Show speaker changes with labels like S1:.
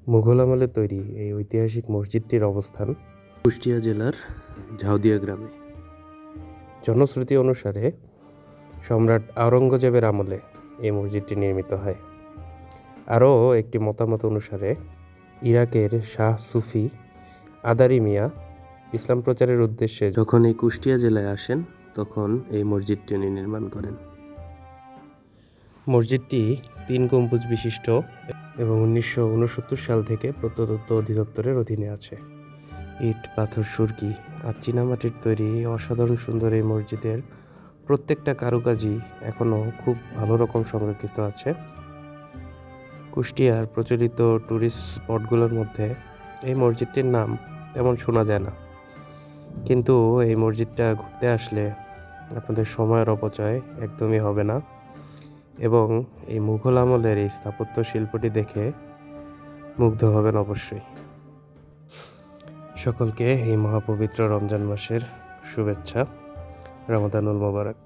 S1: মুঘল আমলে তৈরি এই ঐতিহাসিক মসজিদটির অবস্থান কুষ্টিয়া জেলার ঝাউদিয়া গ্রামে। জনশ্রুতি অনুসারে সম্রাট আওরঙ্গজেবের আমলে এই মসজিদটি নির্মিত হয়। আরও একটি মতামত অনুসারে ইরাকের শাহ সুফি আদারি মিয়া ইসলাম প্রচারের উদ্দেশ্যে যখন এই কুষ্টিয়া জেলায় আসেন তখন এই মসজিদটি উনি নির্মাণ করেন। মসজিদটি 3 গম্বুজ বিশিষ্ট এবং 1969 সাল থেকে প্রত্নতত্ত্ব অধিদপ্তরের অধীনে আছে। ইট, পাথর, সুরকি আর চীনামাটির তৈরি অসাধারণ সুন্দর এই মসজিদের প্রত্যেকটা কারুকাজই এখনও খুব ভালো রকম সংরক্ষিত আছে। কুষ্টিয়ার প্রচলিত ট্যুরিস্ট স্পটগুলোর মধ্যে এই মসজিদটির নাম তেমন শোনা যায় না, কিন্তু এই মসজিদটা ঘুরতে আসলে আপনাদের সময়ের অপচয় একদমই হবে না এবং এই মুঘল আমলের এই স্থাপত্য শিল্পটি দেখে মুগ্ধ হবেন অবশ্যই। সকলকে এই মহাপবিত্র রমজান মাসের শুভেচ্ছা। রমাদানুল মোবারক।